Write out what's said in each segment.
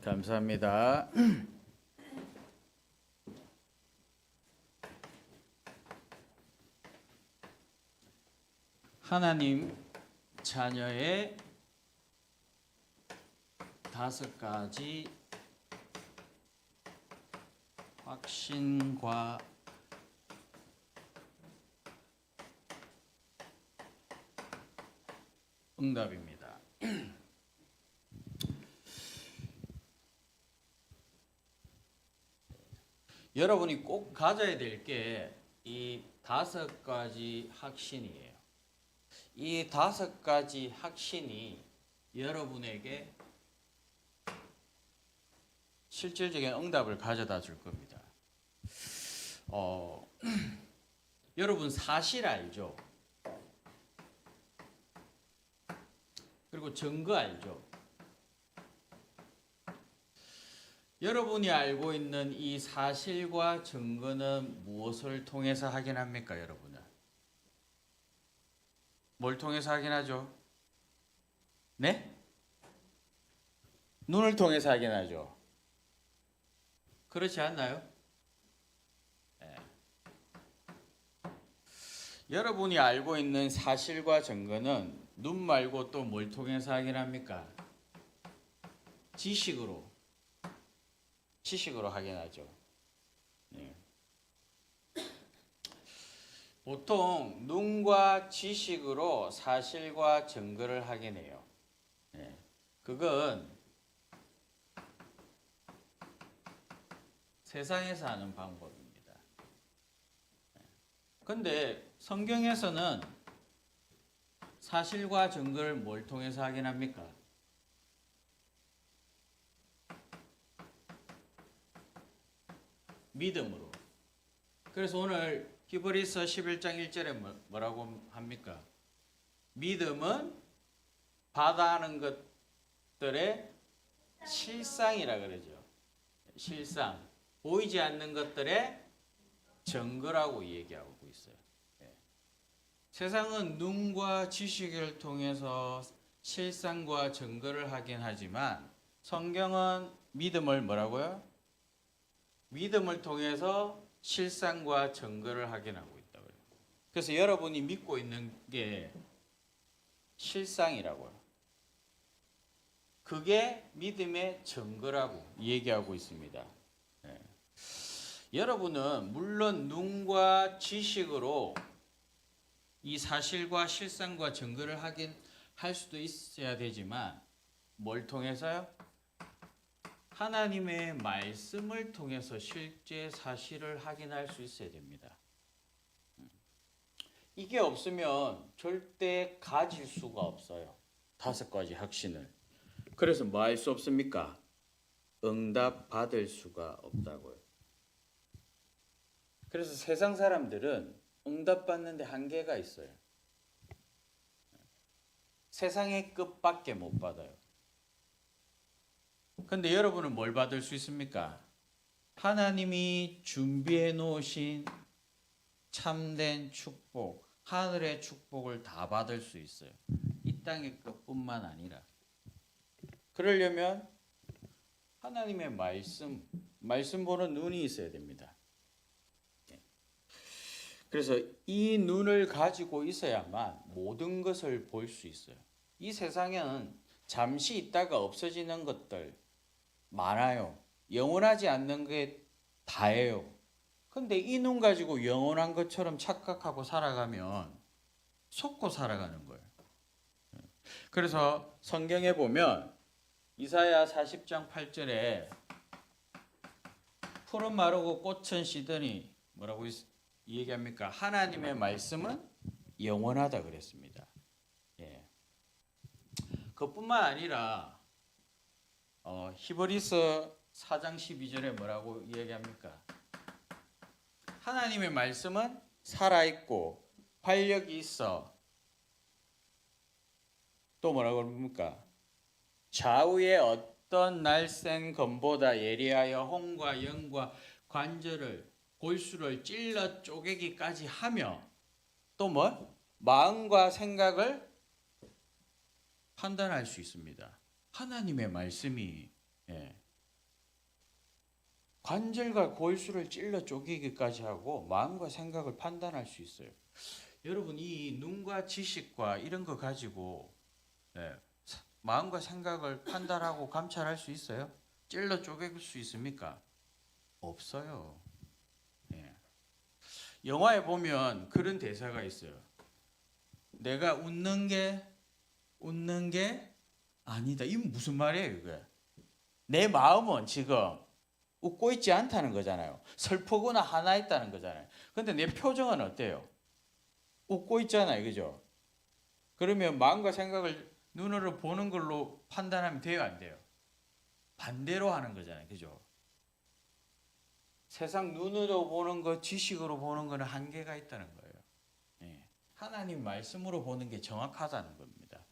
감사합니다. 하나님 자녀의 5가지 확신과 응답입니다. 여러분이 꼭 가져야 될 게 이 5가지 확신이에요. 이 5가지 확신이 여러분에게 실질적인 응답을 가져다 줄 겁니다. 여러분 사실 알죠? 그리고 증거 알죠? 여러분이 알고 있는 이 사실과 증거는 무엇을 통해서 확인합니까, 여러분은? 뭘 통해서 확인하죠? 네? 눈을 통해서 확인하죠. 그렇지 않나요? 네. 여러분이 알고 있는 사실과 증거는 눈 말고 또 뭘 통해서 확인합니까? 지식으로 확인하죠. 네. 보통 눈과 지식으로 사실과 증거를 확인해요. 네. 그건 세상에서 하는 방법입니다. 근데 성경에서는 사실과 증거를 뭘 통해서 확인합니까? 믿음으로. 그래서 오늘 히브리서 11장 1절에 뭐라고 합니까? 믿음은 받아하는 것들의 실상이라 그러죠. 실상. 보이지 않는 것들의 증거라고 얘기하고 있어요. 네. 세상은 눈과 지식을 통해서 실상과 증거를 확인하지만 성경은 믿음을 뭐라고요? 믿음을 통해서 실상과 증거를 확인하고 있다고요. 그래서 여러분이 믿고 있는 게 실상이라고요. 그게 믿음의 증거라고 얘기하고 있습니다. 네. 여러분은 물론 눈과 지식으로 이 사실과 실상과 증거를 확인할 수도 있어야 되지만 뭘 통해서요? 하나님의 말씀을 통해서 실제 사실을 확인할 수 있어야 됩니다. 이게 없으면 절대 가질 수가 없어요. 5가지 확신을. 그래서 뭐 할 수 없습니까? 응답 받을 수가 없다고요. 그래서 세상 사람들은 응답 받는데 한계가 있어요. 세상의 끝밖에 못 받아요. 근데 여러분은 뭘 받을 수 있습니까? 하나님이 준비해 놓으신 참된 축복, 하늘의 축복을 다 받을 수 있어요. 이 땅의 것뿐만 아니라. 그러려면 하나님의 말씀 보는 눈이 있어야 됩니다. 그래서 이 눈을 가지고 있어야만 모든 것을 볼 수 있어요. 이 세상에는 잠시 있다가 없어지는 것들 많아요. 영원하지 않는 게 다예요. 근데 이 눈 가지고 영원한 것처럼 착각하고 살아가면 속고 살아가는 거예요. 그래서 성경에 보면 이사야 40장 8절에 풀은 마르고 꽃은 시드니 뭐라고 얘기합니까? 하나님의 말씀은 영원하다 그랬습니다. 예. 그뿐만 아니라 히브리서 4장 12절에 뭐라고 이야기합니까? 하나님의 말씀은 살아있고 활력이 있어. 또 뭐라고 합니까? 좌우의 어떤 날쌘 검보다 예리하여 혼과 영과 관절을 골수를 찔러 쪼개기까지 하며 또 뭐? 마음과 생각을 판단할 수 있습니다. 하나님의 말씀이 관절과 골수를 찔러 쪼개기까지 하고 마음과 생각을 판단할 수 있어요. 여러분 이 눈과 지식과 이런 거 가지고 마음과 생각을 판단하고 감찰할 수 있어요? 찔러 쪼갤 수 있습니까? 없어요. 영화에 보면 그런 대사가 있어요. 내가 웃는 게 아니다. 이건 무슨 말이에요, 이게? 내 마음은 지금 웃고 있지 않다는 거잖아요. 슬프거나 화나 있다는 거잖아요. 근데 내 표정은 어때요? 웃고 있잖아요, 그죠? 그러면 마음과 생각을 눈으로 보는 걸로 판단하면 돼요, 안 돼요? 반대로 하는 거잖아요, 그죠? 세상 눈으로 보는 것, 지식으로 보는 거는 한계가 있다는 거예요. 하나님 말씀으로 보는 게 정확하다는 겁니다.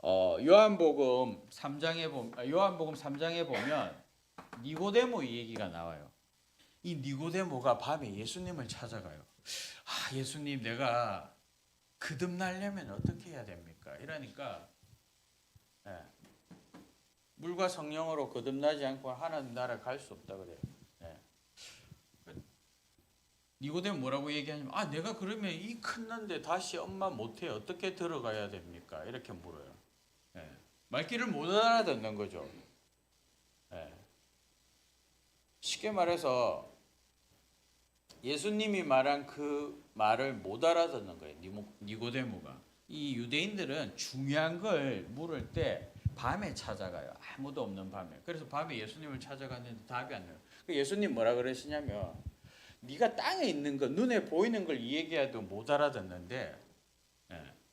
요한복음 3장에 보면 니고데모 이 얘기가 나와요. 이 니고데모가 밤에 예수님을 찾아가요. 예수님, 내가 거듭나려면 어떻게 해야 됩니까? 이러니까 물과 성령으로 거듭나지 않고 하나님 나라 갈 수 없다 그래요. 니고데모 뭐라고 얘기하냐면 내가 그러면 이 컸는데 다시 엄마 못해 어떻게 들어가야 됩니까? 이렇게 물어요. 말귀를 못 알아듣는 거죠. 쉽게 말해서 예수님이 말한 그 말을 못 알아듣는 거예요. 니고데모가. 이 유대인들은 중요한 걸 물을 때 밤에 찾아가요. 아무도 없는 밤에. 그래서 밤에 예수님을 찾아갔는데 답이 안 나요. 예수님 뭐라 그러시냐면 네가 땅에 있는 거, 눈에 보이는 걸 얘기해도 못 알아듣는데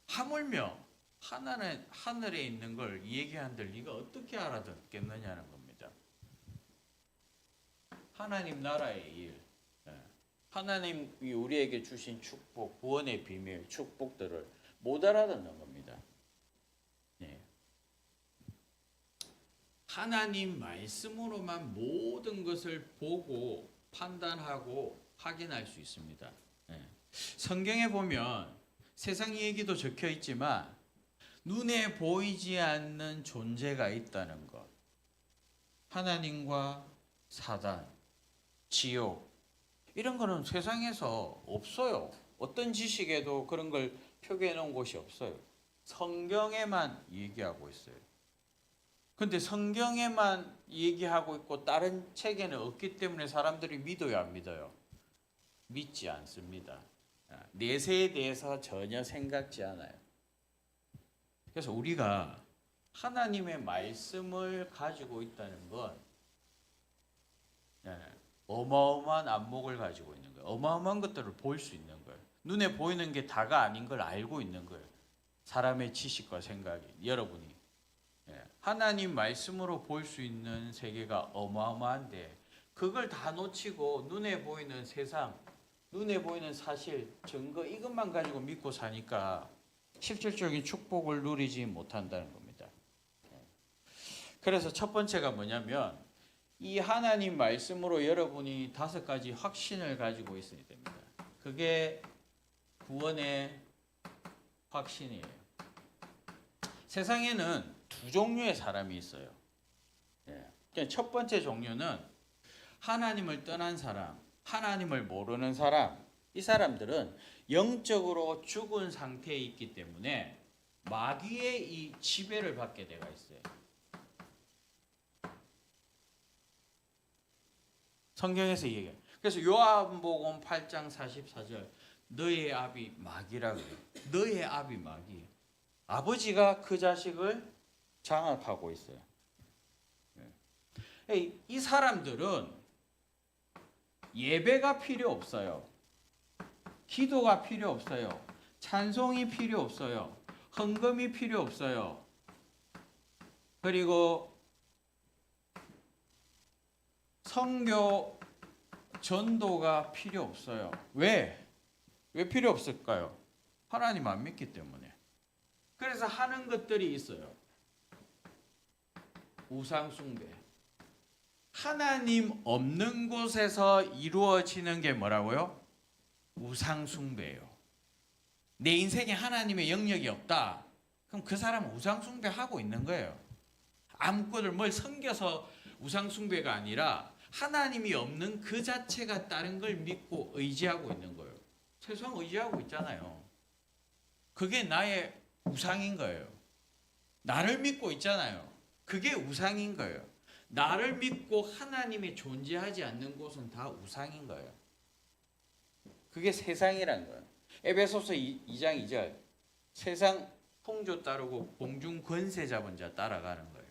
하물며 하늘에 있는 걸 얘기한들 네가 어떻게 알아듣겠느냐는 겁니다. 하나님 나라의 일, 하나님이 우리에게 주신 축복, 구원의 비밀, 축복들을 못 알아듣는 겁니다. 하나님 말씀으로만 모든 것을 보고 판단하고 확인할 수 있습니다. 성경에 보면 세상 얘기도 적혀 있지만 눈에 보이지 않는 존재가 있다는 것. 하나님과 사단, 지옥 이런 거는 세상에서 없어요. 어떤 지식에도 그런 걸 표기해 놓은 곳이 없어요. 성경에만 얘기하고 있어요. 근데 성경에만 얘기하고 있고 다른 책에는 없기 때문에 사람들이 믿어요, 안 믿어요? 믿지 않습니다. 내세에 대해서 전혀 생각지 않아요. 그래서 우리가 하나님의 말씀을 가지고 있다는 건 어마어마한 안목을 가지고 있는 거예요. 어마어마한 것들을 볼 수 있는 거예요. 눈에 보이는 게 다가 아닌 걸 알고 있는 거예요. 사람의 지식과 생각이. 여러분이 하나님 말씀으로 볼 수 있는 세계가 어마어마한데 그걸 다 놓치고 눈에 보이는 세상, 눈에 보이는 사실, 증거 이것만 가지고 믿고 사니까 실질적인 축복을 누리지 못한다는 겁니다. 그래서 첫 번째가 뭐냐면 이 하나님 말씀으로 여러분이 5가지 확신을 가지고 있어야 됩니다. 그게 구원의 확신이에요. 세상에는 2종류의 사람이 있어요. 첫 번째 종류는 하나님을 떠난 사람, 하나님을 모르는 사람. 이 사람들은 영적으로 죽은 상태에 있기 때문에 마귀의 이 지배를 받게 되어 있어요. 성경에서 얘기해요. 그래서 요한복음 8장 44절 너의 아비 마귀라고 해요. 너의 아비 마귀. 아버지가 그 자식을 장악하고 있어요. 이 사람들은 예배가 필요 없어요. 기도가 필요 없어요. 찬송이 필요 없어요. 헌금이 필요 없어요. 그리고 선교 전도가 필요 없어요. 왜? 왜 필요 없을까요? 하나님 안 믿기 때문에. 그래서 하는 것들이 있어요. 우상 숭배. 하나님 없는 곳에서 이루어지는 게 뭐라고요? 우상 숭배예요. 내 인생에 하나님의 영역이 없다. 그럼 그 사람은 우상 숭배하고 있는 거예요. 아무것을 뭘 섬겨서 우상 숭배가 아니라 하나님이 없는 그 자체가 다른 걸 믿고 의지하고 있는 거예요. 세상 의지하고 있잖아요. 그게 나의 우상인 거예요. 나를 믿고 있잖아요. 그게 우상인 거예요. 나를 믿고 하나님이 존재하지 않는 곳은 다 우상인 거예요. 그게 세상이란 거예요. 에베소서 2장 2절. 세상 풍조 따르고 공중 권세 잡은 자 따라가는 거예요.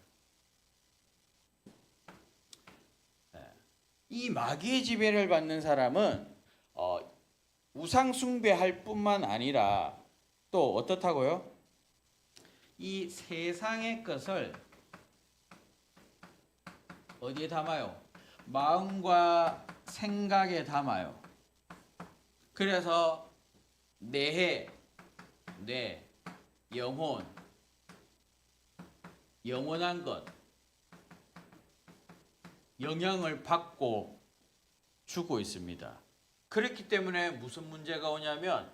이 마귀의 지배를 받는 사람은 우상 숭배할 뿐만 아니라 또 어떻다고요? 이 세상의 것을 어디에 담아요? 마음과 생각에 담아요. 그래서 뇌, 영혼, 영원한 것, 영향을 받고 주고 있습니다. 그렇기 때문에 무슨 문제가 오냐면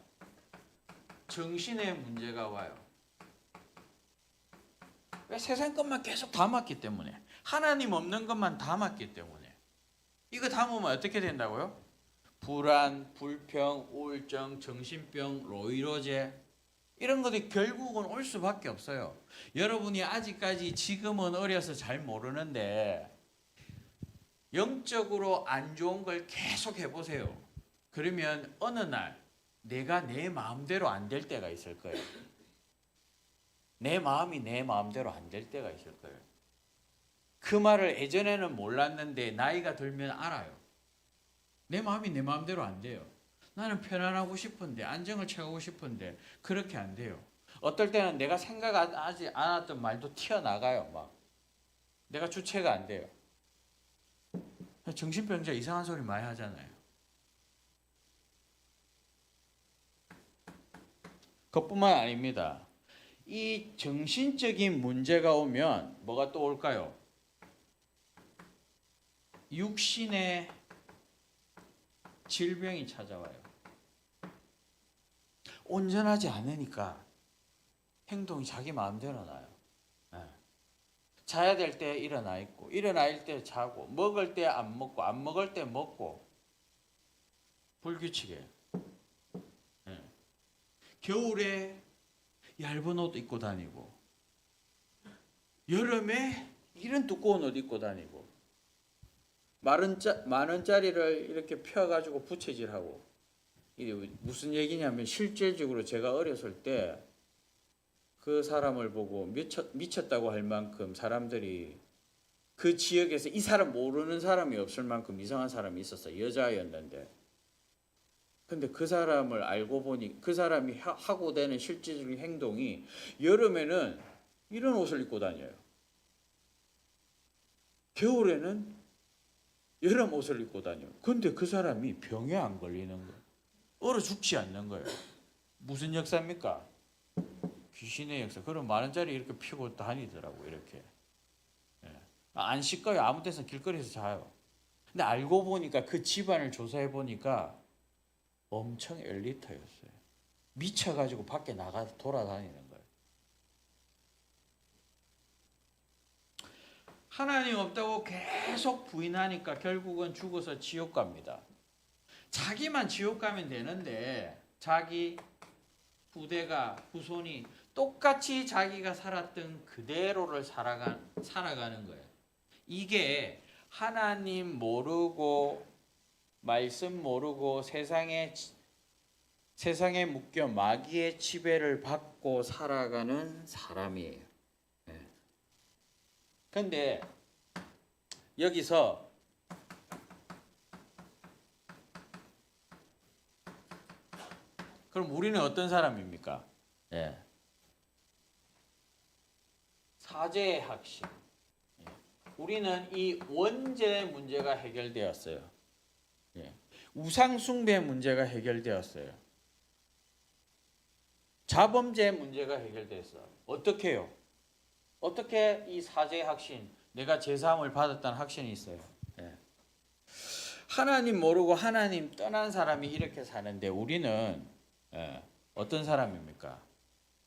정신의 문제가 와요. 왜? 세상 것만 계속 담았기 때문에. 하나님 없는 것만 담았기 때문에. 이거 담으면 어떻게 된다고요? 불안, 불평, 우울증, 정신병, 노이로제 이런 것들이 결국은 올 수밖에 없어요. 여러분이 아직까지 지금은 어려서 잘 모르는데 영적으로 안 좋은 걸 계속 해보세요. 그러면 어느 날 내가 내 마음대로 안 될 때가 있을 거예요. 내 마음이 내 마음대로 안 될 때가 있을 거예요. 그 말을 예전에는 몰랐는데 나이가 들면 알아요. 내 마음이 내 마음대로 안 돼요. 나는 편안하고 싶은데, 안정을 취하고 싶은데 그렇게 안 돼요. 어떨 때는 내가 생각하지 않았던 말도 튀어나가요. 막 내가 주체가 안 돼요. 정신병자 이상한 소리 많이 하잖아요. 그것뿐만 아닙니다. 이 정신적인 문제가 오면 뭐가 또 올까요? 육신의 질병이 찾아와요. 온전하지 않으니까 행동이 자기 마음대로 나요. 자야 될 때 일어나 있고, 일어날 때 자고, 먹을 때 안 먹고, 안 먹을 때 먹고, 불규칙해. 겨울에 얇은 옷 입고 다니고, 여름에 이런 두꺼운 옷 입고 다니고, 만 원짜리를 이렇게 펴가지고 부채질하고. 이게 무슨 얘기냐면 실제적으로 제가 어렸을 때 그 사람을 보고 미쳤다고 할 만큼 사람들이 그 지역에서 이 사람 모르는 사람이 없을 만큼 이상한 사람이 있었어요. 여자였는데. 근데 그 사람을 알고 보니 그 사람이 하고 되는 실질적인 행동이 여름에는 이런 옷을 입고 다녀요. 겨울에는 여름 옷을 입고 다녀요. 근데 그 사람이 병에 안 걸리는 거예요. 얼어 죽지 않는 거예요. 무슨 역사입니까? 귀신의 역사. 그럼 만 원짜리 이렇게 피고 다니더라고 이렇게. 안 씻고요. 아무 데서 길거리에서 자요. 근데 알고 보니까 그 집안을 조사해 보니까 엄청 엘리트였어요. 미쳐가지고 밖에 나가서 돌아다니는 거예요. 하나님 없다고 계속 부인하니까 결국은 죽어서 지옥 갑니다. 자기만 지옥 가면 되는데 자기 후대가 후손이 똑같이 자기가 살았던 그대로를 살아가는 거예요. 이게 하나님 모르고 말씀 모르고 세상에 묶여 마귀의 지배를 받고 살아가는 사람이에요. 그런데 여기서 그럼 우리는 어떤 사람입니까? 사제의 학식. 우리는 이 원죄 문제가 해결되었어요. 우상 숭배 문제가 해결되었어요. 자범죄 문제가 해결됐어. 어떻게 해요? 어떻게 이 사제의 확신, 내가 제사함을 받았다는 확신이 있어요. 하나님 모르고 하나님 떠난 사람이 이렇게 사는데 우리는 어떤 사람입니까?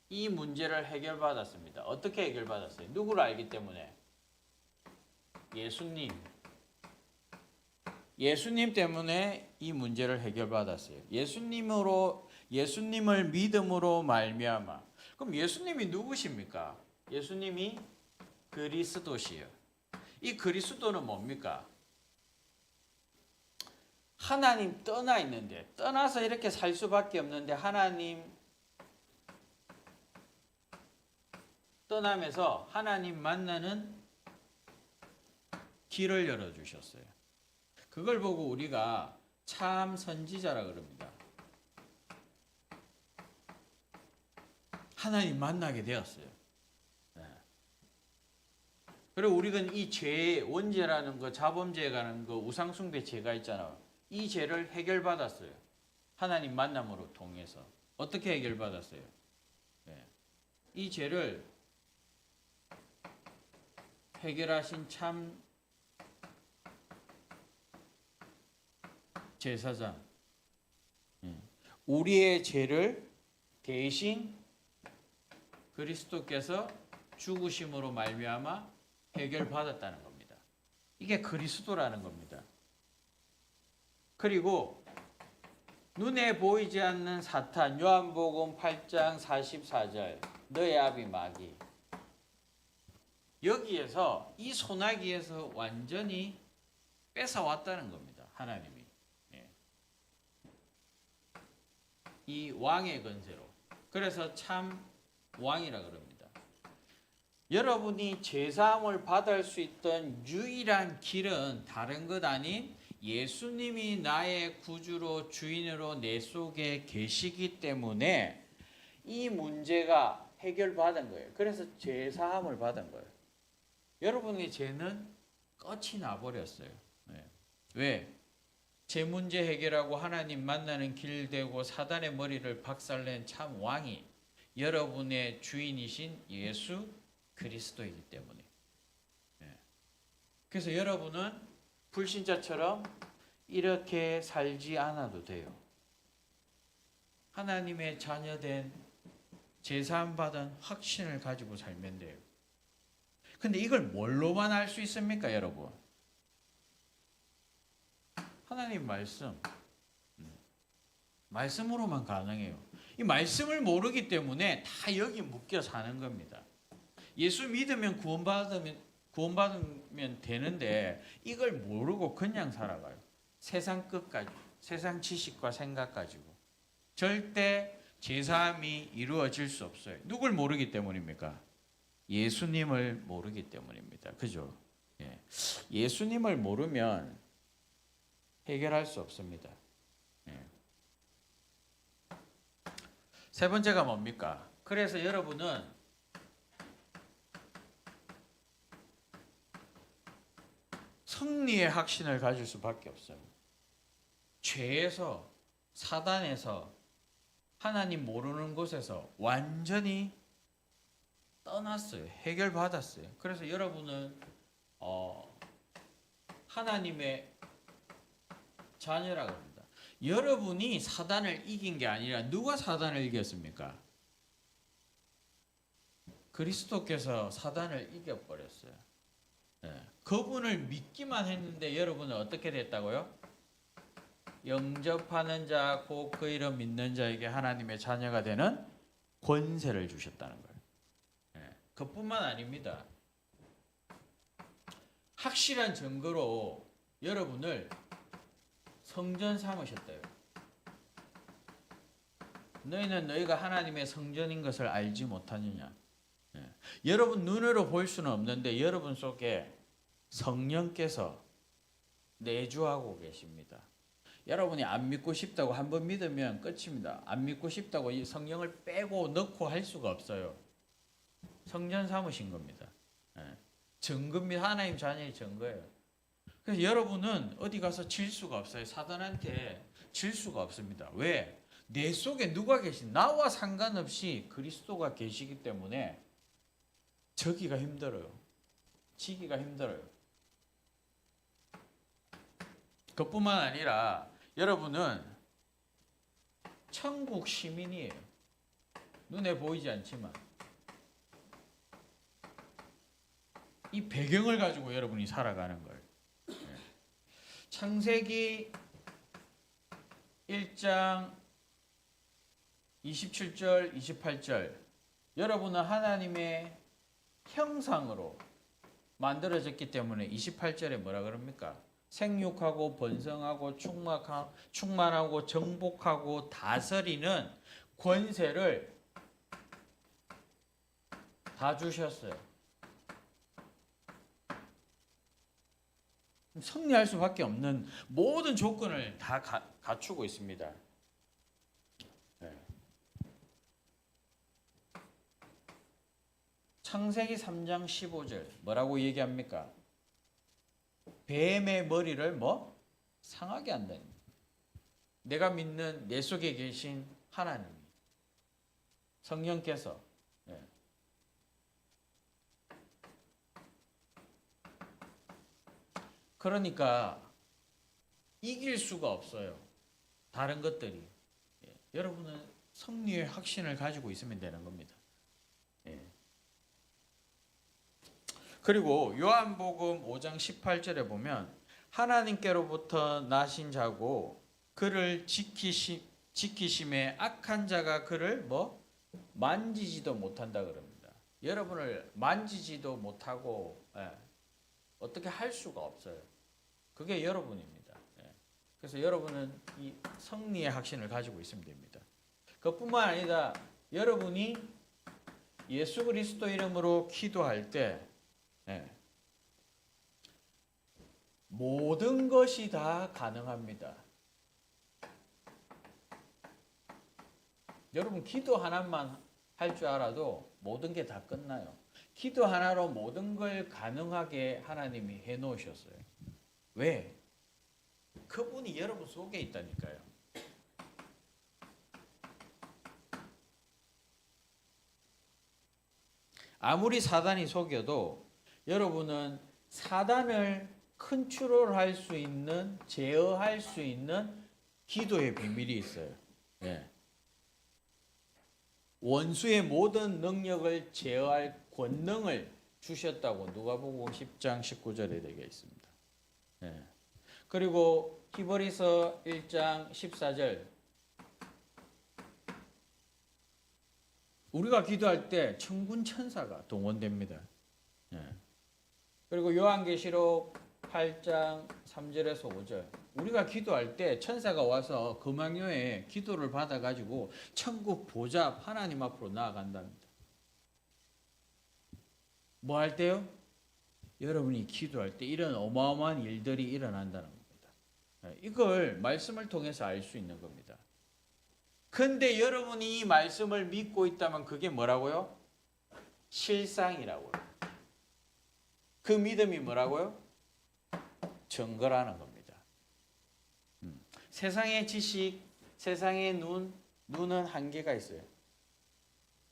이 문제를 해결받았습니다. 어떻게 해결받았어요? 누구를 알기 때문에? 예수님. 예수님 때문에 이 문제를 해결받았어요. 예수님을 믿음으로 말미암아. 그럼 예수님이 누구십니까? 예수님이 그리스도시요. 이 그리스도는 뭡니까? 하나님 떠나 있는데, 떠나서 이렇게 살 수밖에 없는데 하나님 떠나면서 하나님 만나는 길을 열어주셨어요. 그걸 보고 우리가 참 선지자라 그럽니다. 하나님 만나게 되었어요. 네. 그리고 우리는 이 죄의 원죄라는 거, 자범죄라는 거, 우상숭배 죄가 있잖아요. 이 죄를 해결받았어요. 하나님 만남으로 통해서. 어떻게 해결받았어요? 네. 이 죄를 해결하신 참 제사장. 우리의 죄를 대신 그리스도께서 죽으심으로 말미암아 해결받았다는 겁니다. 이게 그리스도라는 겁니다. 그리고 눈에 보이지 않는 사탄, 요한복음 8장 44절, 너의 아비 마귀. 여기에서 이 소나기에서 완전히 뺏어왔다는 겁니다. 하나님이. 이 왕의 권세로. 그래서 참 왕이라 그럽니다. 여러분이 제사함을 받을 수 있던 유일한 길은 다른 것 아닌 예수님이 나의 구주로 주인으로 내 속에 계시기 때문에 이 문제가 해결받은 거예요. 그래서 제사함을 받은 거예요. 여러분의 죄는 끝이 나버렸어요. 네. 왜? 제 문제 해결하고 하나님 만나는 길 되고 사단의 머리를 박살낸 참 왕이 여러분의 주인이신 예수 그리스도이기 때문에. 네. 그래서 여러분은 불신자처럼 이렇게 살지 않아도 돼요. 하나님의 자녀된 제사함 받은 확신을 가지고 살면 돼요. 근데 이걸 뭘로만 알 수 있습니까, 여러분? 하나님 말씀. 말씀으로만 가능해요. 이 말씀을 모르기 때문에 다 여기 묶여 사는 겁니다. 예수 믿으면 구원받으면 되는데 이걸 모르고 그냥 살아가요. 세상 끝까지, 세상 지식과 생각 가지고. 절대 제사함이 이루어질 수 없어요. 누굴 모르기 때문입니까? 예수님을 모르기 때문입니다. 그죠? 예. 예수님을 모르면 해결할 수 없습니다. 예. 세 번째가 뭡니까? 그래서 여러분은 승리의 확신을 가질 수밖에 없어요. 죄에서, 사단에서, 하나님 모르는 곳에서 완전히 떠났어요. 해결받았어요. 그래서 여러분은 하나님의 자녀라고 합니다. 여러분이 사단을 이긴 게 아니라 누가 사단을 이겼습니까? 그리스도께서 사단을 이겨버렸어요. 네. 그분을 믿기만 했는데 여러분은 어떻게 됐다고요? 영접하는 자, 곧 그 이름 믿는 자에게 하나님의 자녀가 되는 권세를 주셨다는 거예요. 네. 그뿐만 아닙니다. 확실한 증거로 여러분을 성전 삼으셨대요. 너희는 너희가 하나님의 성전인 것을 알지 못하느냐. 예. 여러분 눈으로 볼 수는 없는데 여러분 속에 성령께서 내주하고 계십니다. 여러분이 안 믿고 싶다고 한번 믿으면 끝입니다. 안 믿고 싶다고 이 성령을 빼고 넣고 할 수가 없어요. 성전 삼으신 겁니다. 예. 증거입니다. 하나님 자녀의 증거예요. 그래서 여러분은 어디 가서 질 수가 없어요. 사단한테 질 수가 없습니다. 왜? 내 속에 누가 계신, 나와 상관없이 그리스도가 계시기 때문에 저기가 힘들어요. 지기가 힘들어요. 그뿐만 아니라 여러분은 천국 시민이에요. 눈에 보이지 않지만. 이 배경을 가지고 여러분이 살아가는 걸. 창세기 1장 27절, 28절. 여러분은 하나님의 형상으로 만들어졌기 때문에 28절에 뭐라 그럽니까? 생육하고 번성하고 충만하고 정복하고 다스리는 권세를 다 주셨어요. 승리할 수밖에 없는 모든 조건을 다 갖추고 있습니다. 네. 창세기 3장 15절 뭐라고 얘기합니까? 뱀의 머리를 상하게 한다. 내가 믿는 내 속에 계신 하나님이 성령께서 그러니까 이길 수가 없어요. 다른 것들이. 여러분은 승리의 확신을 가지고 있으면 되는 겁니다. 그리고 요한복음 5장 18절에 보면 하나님께로부터 나신 자고 그를 지키심에 악한 자가 그를 만지지도 못한다 그럽니다. 여러분을 만지지도 못하고 어떻게 할 수가 없어요. 그게 여러분입니다. 그래서 여러분은 이 승리의 확신을 가지고 있으면 됩니다. 그뿐만 아니라 여러분이 예수 그리스도 이름으로 기도할 때 모든 것이 다 가능합니다. 여러분 기도 하나만 할 줄 알아도 모든 게 다 끝나요. 기도 하나로 모든 걸 가능하게 하나님이 해놓으셨어요. 왜? 그분이 여러분 속에 있다니까요. 아무리 사단이 속여도 여러분은 사단을 컨트롤할 수 있는, 제어할 수 있는 기도의 비밀이 있어요. 원수의 모든 능력을 제어할 권능을 주셨다고 누가복음 10장 19절에 되어 있습니다. 그리고 히브리서 1장 14절 우리가 기도할 때 천군 천사가 동원됩니다. 그리고 요한계시록 8장 3절에서 5절 우리가 기도할 때 천사가 와서 금왕요에 기도를 받아가지고 천국 보좌 하나님 앞으로 나아간답니다. 뭐 할 때요? 여러분이 기도할 때 이런 어마어마한 일들이 일어난다는 겁니다. 이걸 말씀을 통해서 알 수 있는 겁니다. 근데 여러분이 이 말씀을 믿고 있다면 그게 뭐라고요? 실상이라고요. 그 믿음이 뭐라고요? 증거라는 겁니다. 세상의 지식, 세상의 눈은 한계가 있어요.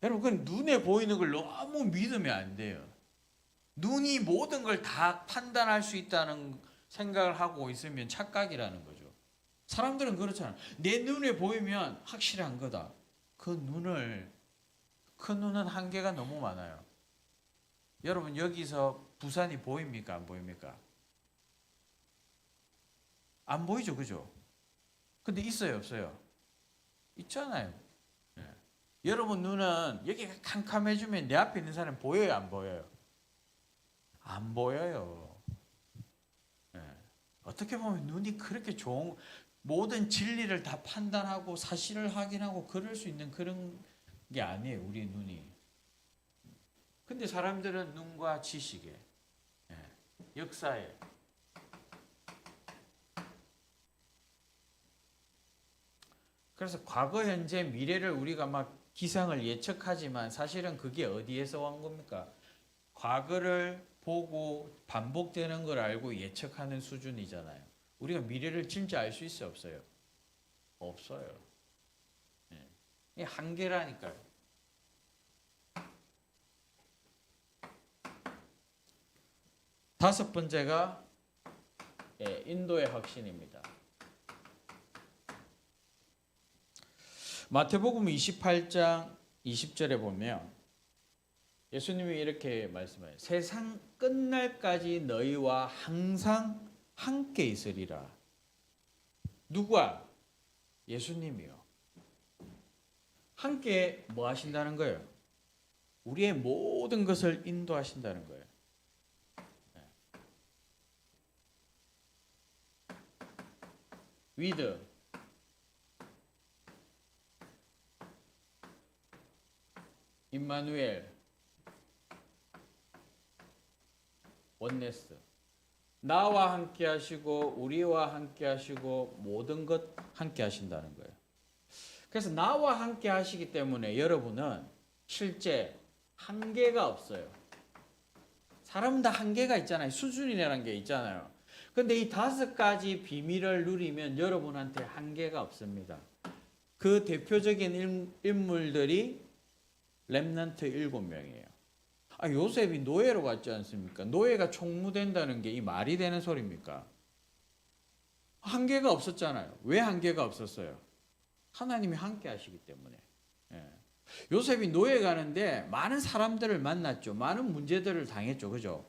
여러분, 그 눈에 보이는 걸 너무 믿으면 안 돼요. 눈이 모든 걸 다 판단할 수 있다는 생각을 하고 있으면 착각이라는 거죠. 사람들은 그렇잖아요. 내 눈에 보이면 확실한 거다. 그 눈은 한계가 너무 많아요. 여러분 여기서 부산이 보입니까? 안 보입니까? 안 보이죠, 그죠? 근데 있어요, 없어요? 있잖아요. 여러분 눈은 여기가 캄캄해지면 내 앞에 있는 사람 보여요, 안 보여요? 안 보여요. 어떻게 보면 눈이 그렇게 좋은 모든 진리를 다 판단하고 사실을 확인하고 그럴 수 있는 그런 게 아니에요, 우리 눈이. 근데 사람들은 눈과 지식에, 역사에, 그래서 과거, 현재, 미래를 우리가 막 기상을 예측하지만 사실은 그게 어디에서 온 겁니까? 과거를 보고 반복되는 걸 알고 예측하는 수준이잖아요. 우리가 미래를 진짜 알 수 있어요, 없어요? 없어요. 이게 한계라니까요. 다섯 번째가 인도의 확신입니다. 마태복음 28장 20절에 보면 예수님이 이렇게 말씀해요. 끝날까지 너희와 항상 함께 있으리라. 누가? 예수님이요. 함께 뭐 하신다는 거예요? 우리의 모든 것을 인도하신다는 거예요. with 임마누엘 원네스, 나와 함께 하시고 우리와 함께 하시고 모든 것 함께 하신다는 거예요. 그래서 나와 함께 하시기 때문에 여러분은 실제 한계가 없어요. 사람은 다 한계가 있잖아요. 수준이라는 게 있잖아요. 근데 이 5가지 비밀을 누리면 여러분한테 한계가 없습니다. 그 대표적인 인물들이 렘넌트 7명이에요. 요셉이 노예로 갔지 않습니까? 노예가 총무된다는 게 이 말이 되는 소리입니까? 한계가 없었잖아요. 왜 한계가 없었어요? 하나님이 함께 하시기 때문에. 요셉이 노예 가는데 많은 사람들을 만났죠. 많은 문제들을 당했죠. 그죠?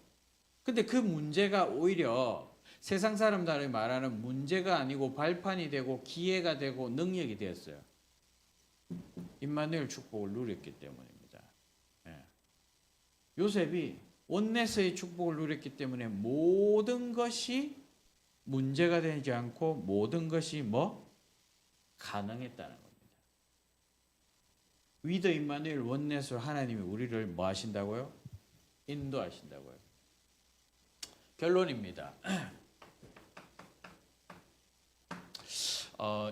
근데 그 문제가 오히려 세상 사람들이 말하는 문제가 아니고 발판이 되고 기회가 되고 능력이 되었어요. 임마누엘 축복을 누렸기 때문입니다. 요셉이 온네스의 축복을 누렸기 때문에 모든 것이 문제가 되지 않고 모든 것이 가능했다는 겁니다. 위드 임마누엘 원네스로 하나님이 우리를 뭐 하신다고요? 인도하신다고요. 결론입니다.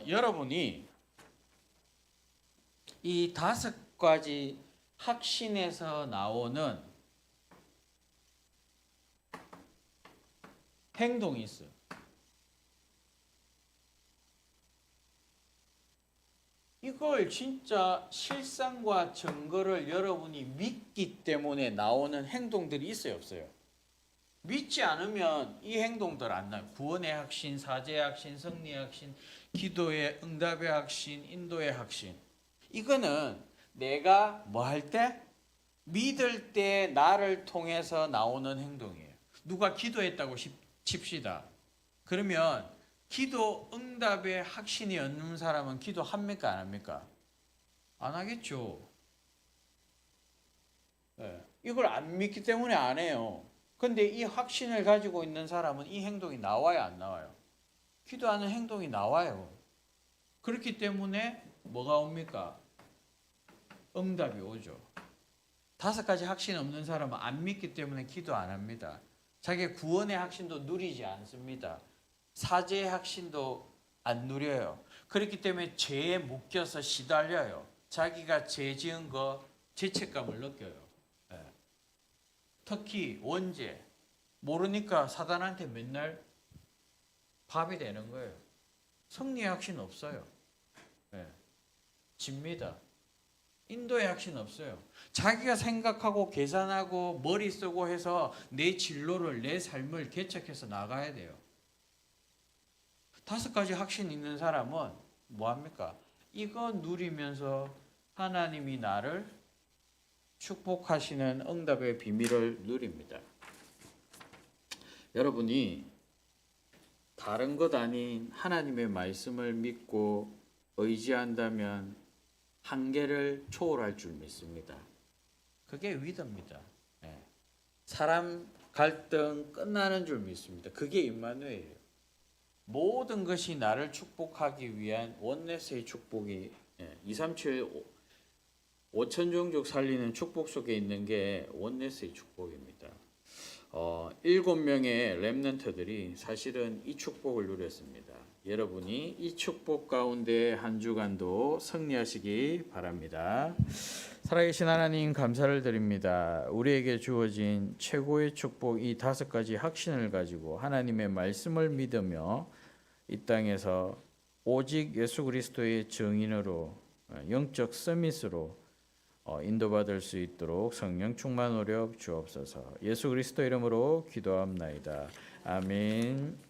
여러분이 이 5가지 확신에서 나오는 행동이 있어요. 이걸 진짜 실상과 증거를 여러분이 믿기 때문에 나오는 행동들이 있어요, 없어요? 믿지 않으면 이 행동들 안 나요. 구원의 확신, 사죄의 확신, 승리의 확신, 기도의 응답의 확신, 인도의 확신. 이거는 내가 뭐 할 때? 믿을 때 나를 통해서 나오는 행동이에요. 누가 기도했다고 칩시다. 그러면 기도 응답의 확신이 없는 사람은 기도합니까? 안 합니까? 안 하겠죠. 이걸 안 믿기 때문에 안 해요. 근데 이 확신을 가지고 있는 사람은 이 행동이 나와요, 안 나와요? 기도하는 행동이 나와요. 그렇기 때문에 뭐가 옵니까? 응답이 오죠. 5가지 확신 없는 사람은 안 믿기 때문에 기도 안 합니다. 자기의 구원의 확신도 누리지 않습니다. 사죄의 확신도 안 누려요. 그렇기 때문에 죄에 묶여서 시달려요. 자기가 죄 지은 거 죄책감을 느껴요. 특히 원죄 모르니까 사단한테 맨날 밥이 되는 거예요. 승리의 확신 없어요. 집니다. 인도의 확신 없어요. 자기가 생각하고 계산하고 머리 쓰고 해서 내 진로를 내 삶을 개척해서 나가야 돼요. 5가지 확신 있는 사람은 뭐합니까? 이거 누리면서 하나님이 나를 축복하시는 응답의 비밀을 누립니다. 여러분이 다른 것 아닌 하나님의 말씀을 믿고 의지한다면 한계를 초월할 줄 믿습니다. 그게 위대입니다. 사람 갈등 끝나는 줄 믿습니다. 그게 임마누엘이에요. 모든 것이 나를 축복하기 위한 원네스의 축복이 237 5천 종족 살리는 축복 속에 있는 게 원네스의 축복입니다. 7명의 렘넌트들이 사실은 이 축복을 누렸습니다. 여러분이 이 축복 가운데 한 주간도 승리하시기 바랍니다. 살아계신 하나님 감사를 드립니다. 우리에게 주어진 최고의 축복 이 5가지 확신을 가지고 하나님의 말씀을 믿으며 이 땅에서 오직 예수 그리스도의 증인으로 영적 서밋으로 인도받을 수 있도록 성령 충만 노력 주옵소서. 예수 그리스도 이름으로 기도합나이다. 아멘.